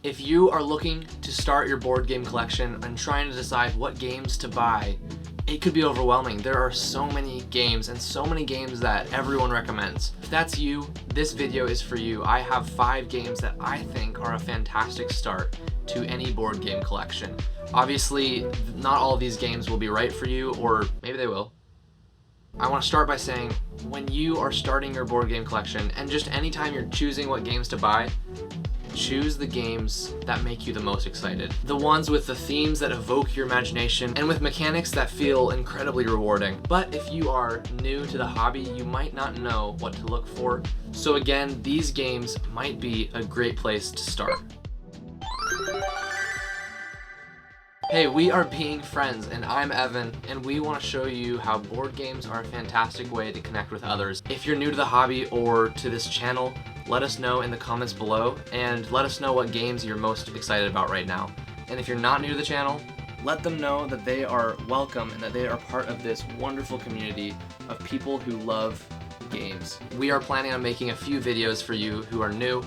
If you are looking to start your board game collection and trying to decide what games to buy, it could be overwhelming. There are so many games and so many games that everyone recommends. If that's you, this video is for you. I have 5 games that I think are a fantastic start to any board game collection. Obviously, not all of these games will be right for you, or maybe they will. I want to start by saying, when you are starting your board game collection, and just anytime you're choosing what games to buy, choose the games that make you the most excited. The ones with the themes that evoke your imagination and with mechanics that feel incredibly rewarding. But if you are new to the hobby, you might not know what to look for. So again, these games might be a great place to start. Hey, we are Being Friends, and I'm Evan, and we want to show you how board games are a fantastic way to connect with others. If you're new to the hobby or to this channel, let us know in the comments below, and let us know what games you're most excited about right now. And if you're not new to the channel, let them know that they are welcome and that they are part of this wonderful community of people who love games. We are planning on making a few videos for you who are new.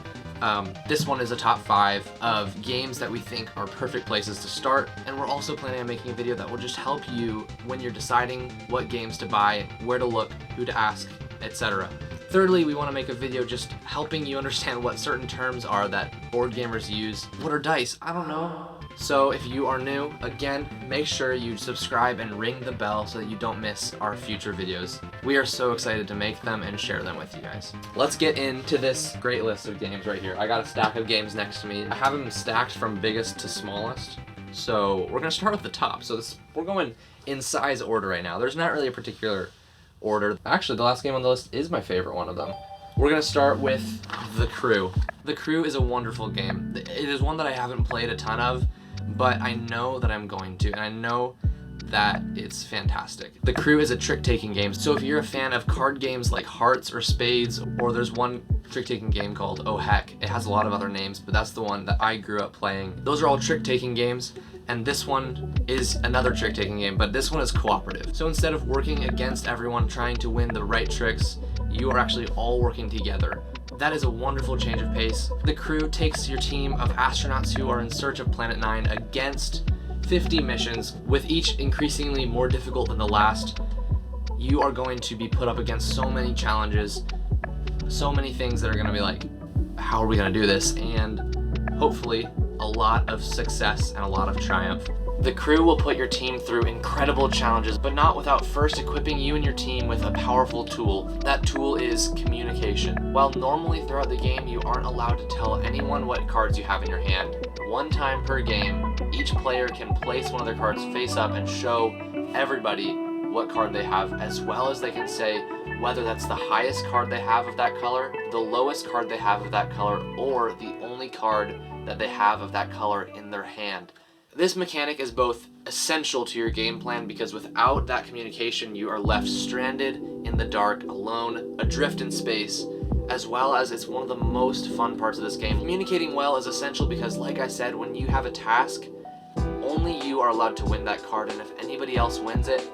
This one is a top 5 of games that we think are perfect places to start, and we're also planning on making a video that will just help you when you're deciding what games to buy, where to look, who to ask, etc. Thirdly, we want to make a video just helping you understand what certain terms are that board gamers use. What are dice? I don't know. So if you are new, again, make sure you subscribe and ring the bell so that you don't miss our future videos. We are so excited to make them and share them with you guys. Let's get into this great list of games right here. I got a stack of games next to me. I have them stacked from biggest to smallest. So we're gonna start with the top. So we're going in size order right now. There's not really a particular order. Actually, the last game on the list is my favorite one of them. We're gonna start with The Crew. The Crew is a wonderful game. It is one that I haven't played a ton of, but I know that I'm going to, and I know that it's fantastic. The Crew is a trick-taking game, so if you're a fan of card games like Hearts or Spades, or there's one trick-taking game called Oh Heck, it has a lot of other names, but that's the one that I grew up playing. Those are all trick-taking games, and this one is another trick-taking game, but this one is cooperative. So instead of working against everyone trying to win the right tricks, you are actually all working together. That is a wonderful change of pace. The Crew takes your team of astronauts who are in search of Planet 9 against 50 missions, with each increasingly more difficult than the last. You are going to be put up against so many challenges, so many things that are going to be like, how are we going to do this? And hopefully a lot of success and a lot of triumph. The Crew will put your team through incredible challenges, but not without first equipping you and your team with a powerful tool. That tool is communication. While normally throughout the game you aren't allowed to tell anyone what cards you have in your hand, one time per game, each player can place one of their cards face up and show everybody what card they have, as well as they can say whether that's the highest card they have of that color, the lowest card they have of that color, or the only card that they have of that color in their hand. This mechanic is both essential to your game plan because without that communication you are left stranded in the dark, alone, adrift in space, as well as it's one of the most fun parts of this game. Communicating well is essential because, like I said, when you have a task, only you are allowed to win that card, and if anybody else wins it,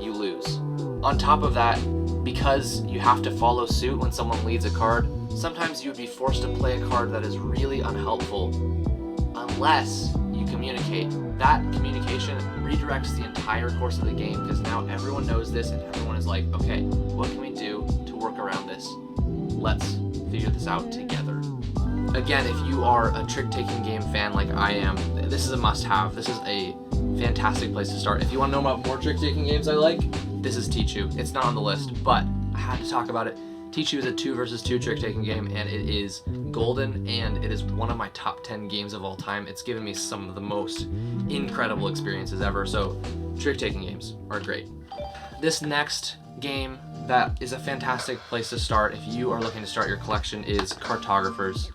you lose. On top of that, because you have to follow suit when someone leads a card, sometimes you would be forced to play a card that is really unhelpful unless you communicate. That communication redirects the entire course of the game because now everyone knows this and everyone is like, okay, what can we do to work around this? Let's figure this out together. Again, if you are a trick-taking game fan like I am, this is a must-have. This is a fantastic place to start. If you want to know about more trick-taking games I like, this is Tichu. It's not on the list, but I had to talk about it. Tichu is a 2 versus 2 trick-taking game, and it is golden, and it is one of my top 10 games of all time. It's given me some of the most incredible experiences ever, so trick-taking games are great. This next game that is a fantastic place to start if you are looking to start your collection is Cartographers.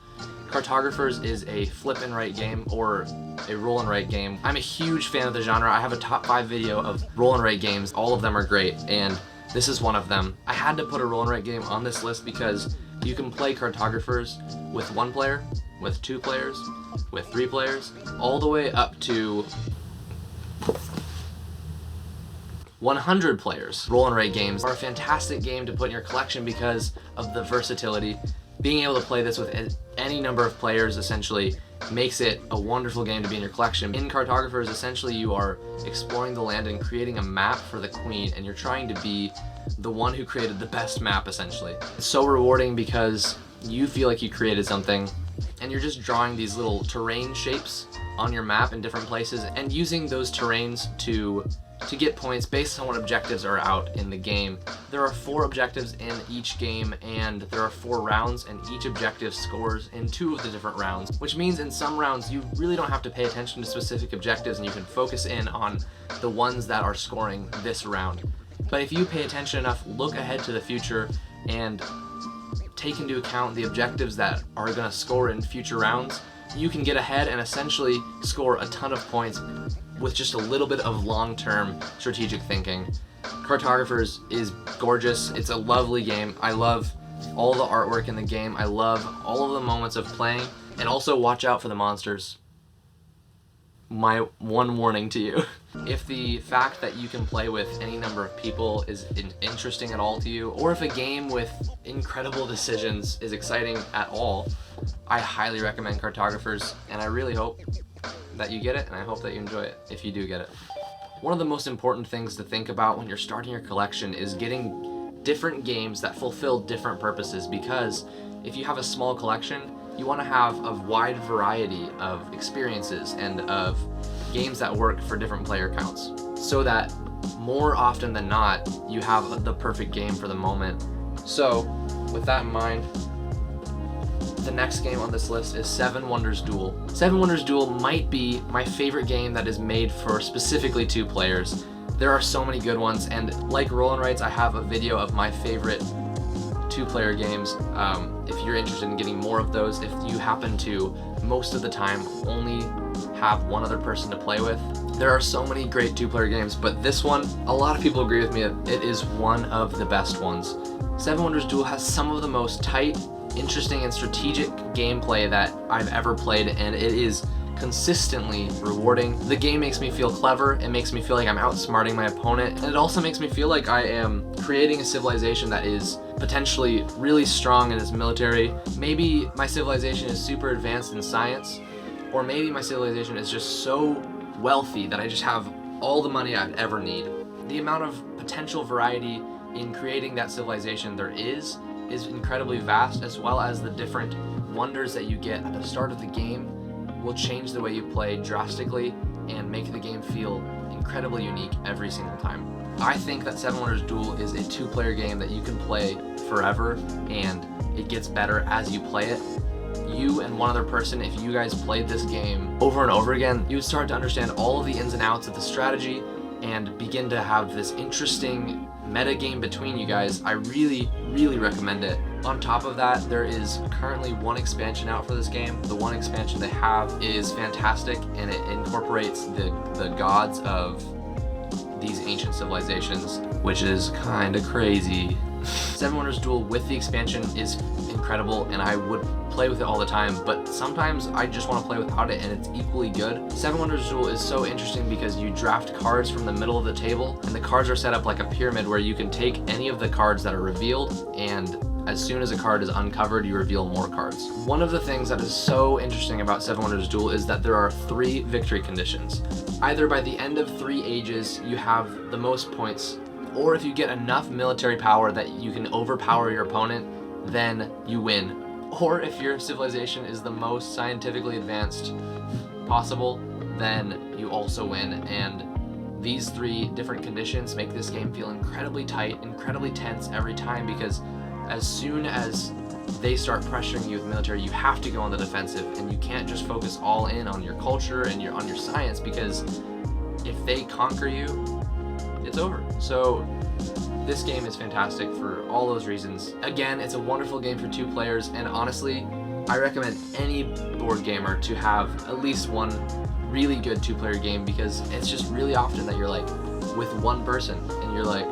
Cartographers is a flip and write game, or a roll and write game. I'm a huge fan of the genre. I have a top 5 video of roll and write games. All of them are great, and this is one of them. I had to put a roll and write game on this list because you can play Cartographers with 1 player, with 2 players, with 3 players, all the way up to 100 players. Roll and write games are a fantastic game to put in your collection because of the versatility. Being able to play this with any number of players essentially makes it a wonderful game to be in your collection. In Cartographers, essentially you are exploring the land and creating a map for the queen, and you're trying to be the one who created the best map, essentially. It's so rewarding because you feel like you created something, and you're just drawing these little terrain shapes on your map in different places and using those terrains to get points based on what objectives are out in the game. There are 4 objectives in each game, and there are 4 rounds, and each objective scores in 2 of the different rounds, which means in some rounds you really don't have to pay attention to specific objectives and you can focus in on the ones that are scoring this round. But if you pay attention enough, look ahead to the future and take into account the objectives that are going to score in future rounds, you can get ahead and essentially score a ton of points with just a little bit of long-term strategic thinking. Cartographers is gorgeous. It's a lovely game. I love all the artwork in the game. I love all of the moments of playing, and also watch out for the monsters. My one warning to you. If the fact that you can play with any number of people is interesting at all to you, or if a game with incredible decisions is exciting at all, I highly recommend Cartographers, and I really hope that you get it, and I hope that you enjoy it if you do get it. One of the most important things to think about when you're starting your collection is getting different games that fulfill different purposes, because if you have a small collection, you want to have a wide variety of experiences and of games that work for different player counts, so that more often than not, you have the perfect game for the moment. So, with that in mind, the next game on this list is 7 Wonders Duel. 7 Wonders Duel might be my favorite game that is made for specifically 2 players. There are so many good ones, and like Roland writes, I have a video of my favorite 2-player games. If you're interested in getting more of those, if you happen to most of the time only have one other person to play with, there are so many great 2-player games, but this one, a lot of people agree with me that it is one of the best ones. 7 Wonders Duel has some of the most tight, interesting, and strategic gameplay that I've ever played, and it is consistently rewarding. The game makes me feel clever, it makes me feel like I'm outsmarting my opponent, and it also makes me feel like I am creating a civilization that is potentially really strong in its military. Maybe my civilization is super advanced in science, or maybe my civilization is just so wealthy that I just have all the money I'd ever need. The amount of potential variety in creating that civilization there is incredibly vast, as well as the different wonders that you get at the start of the game will change the way you play drastically and make the game feel incredibly unique every single time. I think that 7 Wonders Duel is a 2-player game that you can play forever, and it gets better as you play it. You and one other person, if you guys played this game over and over again, you would start to understand all of the ins and outs of the strategy and begin to have this interesting meta game between you guys. I really, really recommend it. On top of that, there is currently 1 expansion out for this game. The 1 expansion they have is fantastic, and it incorporates the gods of these ancient civilizations, which is kinda crazy. 7 Wonders Duel with the expansion is incredible, and I would play with it all the time, but sometimes I just want to play without it, and it's equally good. 7 Wonders Duel is so interesting because you draft cards from the middle of the table, and the cards are set up like a pyramid where you can take any of the cards that are revealed, and as soon as a card is uncovered, you reveal more cards. One of the things that is so interesting about 7 Wonders Duel is that there are 3 victory conditions. Either by the end of 3 ages, you have the most points, or if you get enough military power that you can overpower your opponent, then you win. Or if your civilization is the most scientifically advanced possible, then you also win. And these 3 different conditions make this game feel incredibly tight, incredibly tense every time, because as soon as they start pressuring you with military, you have to go on the defensive, and you can't just focus all in on your culture and on your science, because if they conquer you, it's over. So this game is fantastic for all those reasons. Again, it's a wonderful game for 2 players, and honestly, I recommend any board gamer to have at least 1 really good 2-player game, because it's just really often that you're like with 1 person and you're like,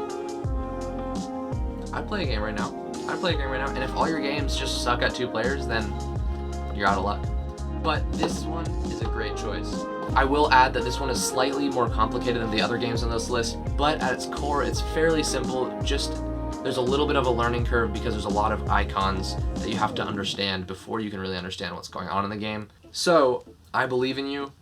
I'd play a game right now. And if all your games just suck at 2 players, then you're out of luck. But this one is a great choice. I will add that this one is slightly more complicated than the other games on this list, but at its core, it's fairly simple. Just there's a little bit of a learning curve because there's a lot of icons that you have to understand before you can really understand what's going on in the game. So I believe in you.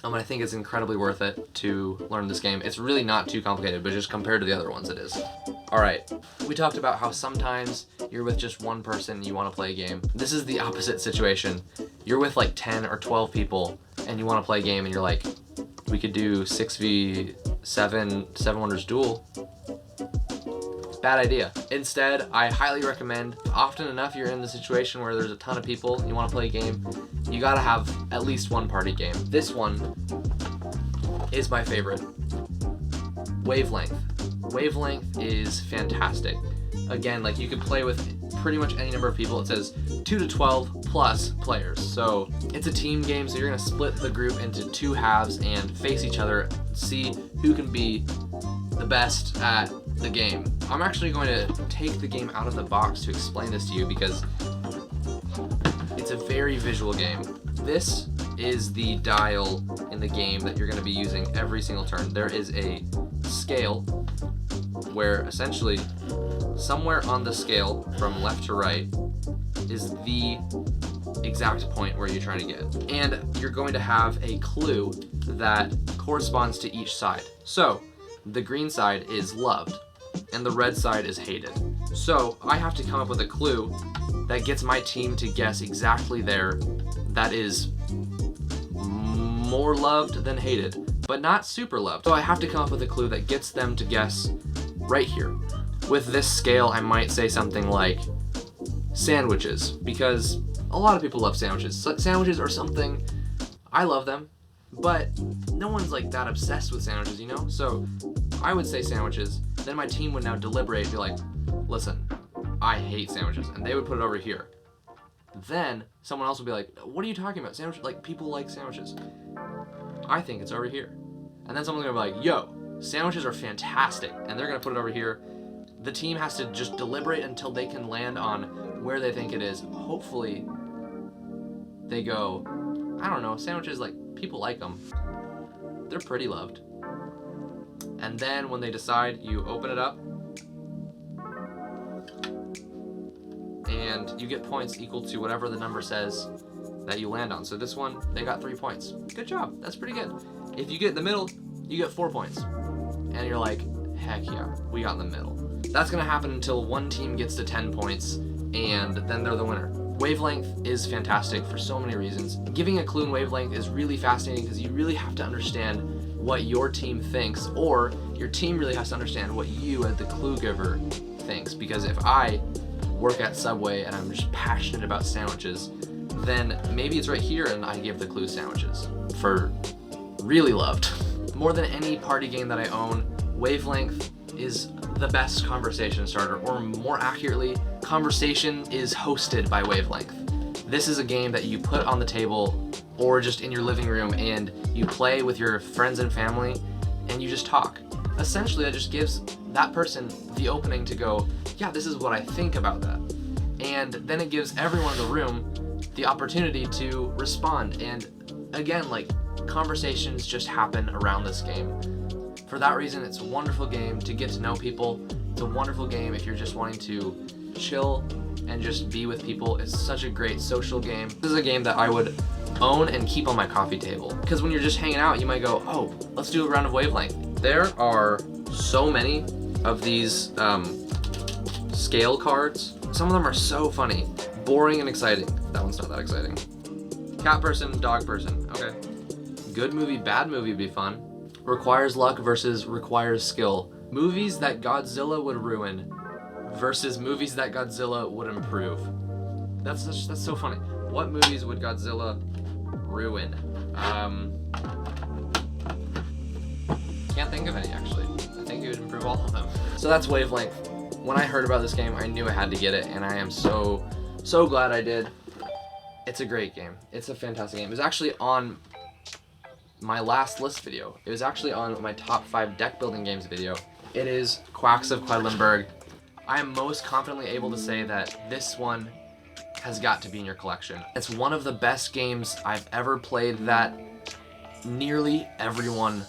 I think it's incredibly worth it to learn this game. It's really not too complicated, but just compared to the other ones, it is. All right, we talked about how sometimes you're with just one person and you want to play a game. This is the opposite situation. You're with like 10 or 12 people and you want to play a game and you're like, we could do 6v7 7 Wonders Duel. Bad idea. Instead, I highly recommend, often enough you're in the situation where there's a ton of people, you want to play a game, you gotta have at least one party game. This one is my favorite. Wavelength. Wavelength is fantastic. Again, like you can play with pretty much any number of people. It says 2 to 12 plus players. So it's a team game, so you're gonna split the group into 2 halves and face each other, see who can be the best at the game. I'm actually going to take the game out of the box to explain this to you because it's a very visual game. This is the dial in the game that you're going to be using every single turn. There is a scale where essentially somewhere on the scale from left to right is the exact point where you're trying to get. And you're going to have a clue that corresponds to each side. So the green side is loved and the red side is hated. So I have to come up with a clue that gets my team to guess exactly there that is more loved than hated, but not super loved. So I have to come up with a clue that gets them to guess right here. With this scale, I might say something like sandwiches, because a lot of people love sandwiches. Sandwiches are something, I love them, but no one's like that obsessed with sandwiches, you know? So I would say sandwiches, then my team would now deliberate and be like, listen, I hate sandwiches, and they would put it over here. Then someone else would be like, what are you talking about? Sandwiches, like people like sandwiches. I think it's over here. And then someone's gonna be like, yo, sandwiches are fantastic, and they're gonna put it over here. The team has to just deliberate until they can land on where they think it is. Hopefully they go, I don't know, sandwiches, like people like them. They're pretty loved. And then when they decide, you open it up and you get points equal to whatever the number says that you land on. So this one, they got 3 points. Good job, that's pretty good. If you get in the middle, you get 4 points. And you're like, heck yeah, we got in the middle. That's gonna happen until one team gets to 10 points and then they're the winner. Wavelength is fantastic for so many reasons. Giving a clue in Wavelength is really fascinating because you really have to understand what your team thinks, or your team really has to understand what you as the clue giver thinks. Because if I work at Subway and I'm just passionate about sandwiches, then maybe it's right here and I give the clue sandwiches for really loved. More than any party game that I own, Wavelength is the best conversation starter, or more accurately, conversation is hosted by Wavelength. This is a game that you put on the table or just in your living room and you play with your friends and family and you just talk. Essentially, that just gives that person the opening to go, yeah, this is what I think about that. And then it gives everyone in the room the opportunity to respond. And again, like, conversations just happen around this game. For that reason, it's a wonderful game to get to know people. It's a wonderful game if you're just wanting to chill and just be with people. It's such a great social game. This is a game that I would own and keep on my coffee table. Because when you're just hanging out, you might go, oh, let's do a round of Wavelength. There are so many of these scale cards. Some of them are so funny, boring and exciting. That one's not that exciting. Cat person, dog person, okay. Good movie, bad movie would be fun. Requires luck versus requires skill. Movies that Godzilla would ruin versus movies that Godzilla would improve. That's so funny. What movies would Godzilla ruin? Can't think of any actually. I think it would improve all of them. So that's Wavelength. When I heard about this game, I knew I had to get it, and I am so glad I did. It's a great game. It's a fantastic game. It was actually on my last list video. It was actually on my top 5 deck building games video. It is Quacks of Quedlinburg. I am most confidently able to say that this one has got to be in your collection. It's one of the best games I've ever played that nearly everyone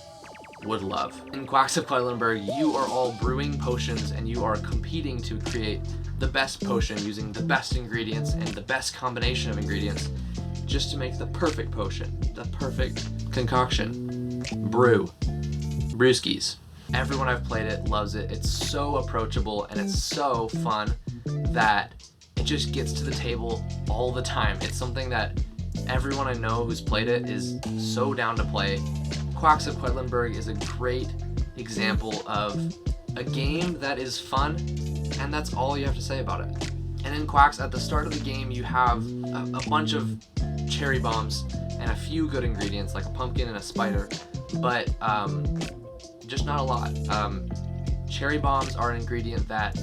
would love. In Quacks of Quedlinburg, you are all brewing potions and you are competing to create the best potion using the best ingredients and the best combination of ingredients. just to make the perfect potion, the perfect concoction. Brew. Brewskis. Everyone I've played it loves it. It's so approachable and it's so fun that it just gets to the table all the time. It's something that everyone I know who's played it is so down to play. Quacks of Quedlinburg is a great example of a game that is fun, and that's all you have to say about it. And in Quacks, at the start of the game, you have a bunch of cherry bombs and a few good ingredients like a pumpkin and a spider, but just not a lot. Cherry bombs are an ingredient that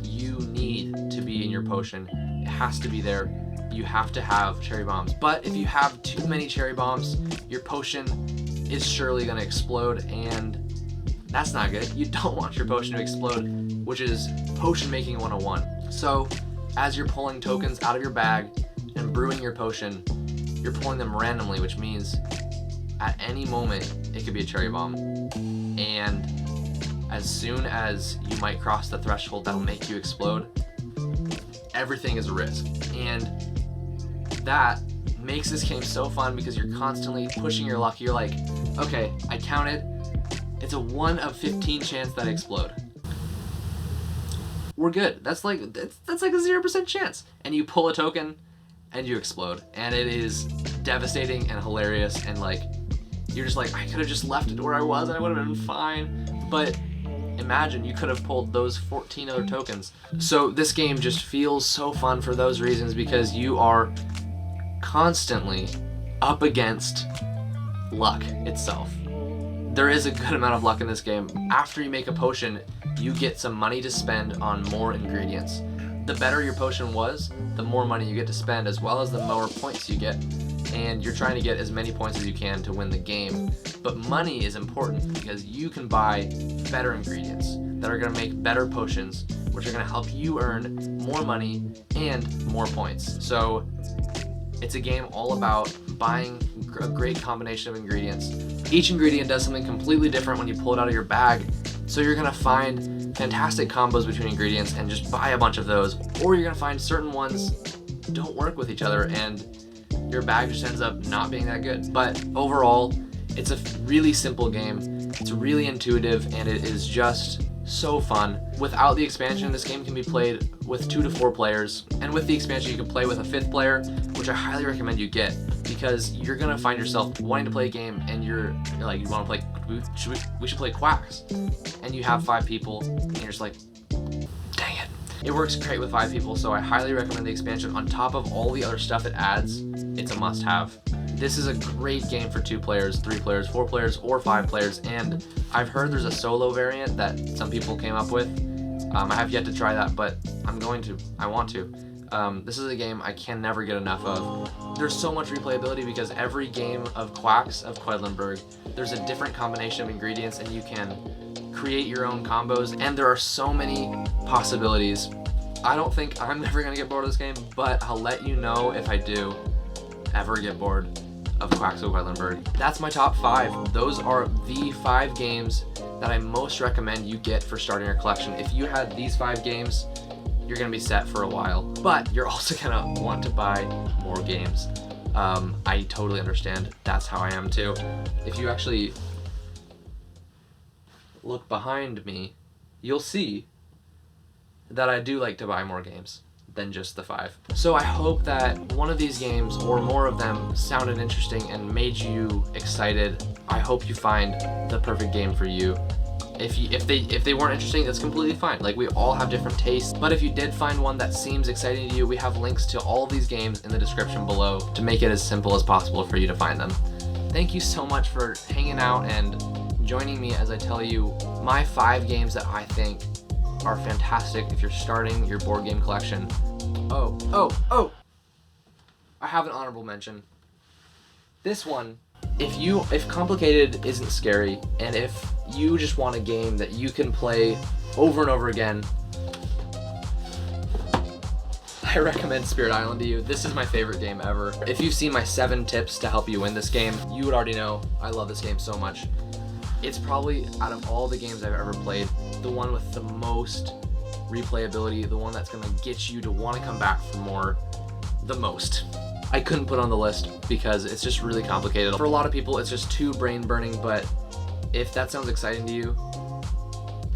you need to be in your potion. It has to be there. You have to have cherry bombs. But if you have too many cherry bombs, your potion is surely going to explode, and that's not good. You don't want your potion to explode, which is potion making 101. So as you're pulling tokens out of your bag and brewing your potion, you're pulling them randomly, which means at any moment it could be a cherry bomb. And as soon as you might cross the threshold that'll make you explode, everything is a risk. And that makes this game so fun because you're constantly pushing your luck. You're like, okay, I counted. It's a 1 of 15 chance that I explode. We're good. That's like a 0% chance. And you pull a token and you explode. And it is devastating and hilarious, and like you're just like, I could have just left it where I was and I would have been fine. But imagine you could have pulled those 14 other tokens. So this game just feels so fun for those reasons, because you are constantly up against luck itself. There is a good amount of luck in this game. After you make a potion, you get some money to spend on more ingredients. The better your potion was, the more money you get to spend, as well as the more points you get. And you're trying to get as many points as you can to win the game. But money is important because you can buy better ingredients that are going to make better potions, which are going to help you earn more money and more points. So it's a game all about buying a great combination of ingredients. Each ingredient does something completely different when you pull it out of your bag. So you're going to find fantastic combos between ingredients and just buy a bunch of those. Or you're going to find certain ones don't work with each other and your bag just ends up not being that good. But overall, it's a really simple game. It's really intuitive, and it is just so fun. Without the expansion, this game can be played with 2 to 4 players, and with the expansion you can play with a 5th player, which I highly recommend you get, because you're gonna find yourself wanting to play a game and you're like, you want to play, we should play Quacks, and you have 5 people and you're just like, dang it. It works great with 5 people, so I highly recommend the expansion. On top of all the other stuff it adds, it's a must-have. This is a great game for 2 players, 3 players, 4 players, or 5 players, and I've heard there's a solo variant that some people came up with. I have yet to try that, but I want to. This is a game I can never get enough of. There's so much replayability because every game of Quacks of Quedlinburg, there's a different combination of ingredients and you can create your own combos, and there are so many possibilities. I don't think I'm never gonna get bored of this game, but I'll let you know if I do ever get bored of Quacks of Quedlinburg. That's my top 5. Those are the 5 games that I most recommend you get for starting your collection. If you had these 5 games, you're gonna be set for a while, but you're also gonna want to buy more games. I totally understand. That's how I am too. If you actually look behind me, you'll see that I do like to buy more games than just the 5. So I hope that one of these games or more of them sounded interesting and made you excited. I hope you find the perfect game for you. If they weren't interesting, that's completely fine. Like, we all have different tastes. But if you did find one that seems exciting to you, we have links to all of these games in the description below to make it as simple as possible for you to find them. Thank you so much for hanging out and joining me as I tell you my 5 games that I think are fantastic if you're starting your board game collection. Oh, I have an honorable mention. This one, if complicated isn't scary, and if you just want a game that you can play over and over again, I recommend Spirit Island to you. This is my favorite game ever. If you've seen my 7 tips to help you win this game, you would already know I love this game so much. It's probably, out of all the games I've ever played, the one with the most replayability, the one that's gonna get you to want to come back for more, the most. I couldn't put on the list because it's just really complicated. For a lot of people, it's just too brain burning, but if that sounds exciting to you,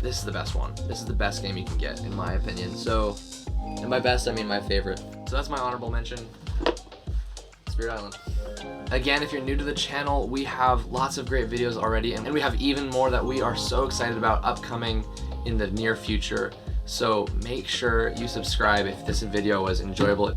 this is the best one. This is the best game you can get, in my opinion. So, and by best, I mean my favorite. So that's my honorable mention, Spirit Island. Again, if you're new to the channel, we have lots of great videos already, and we have even more that we are so excited about upcoming in the near future. So make sure you subscribe if this video was enjoyable.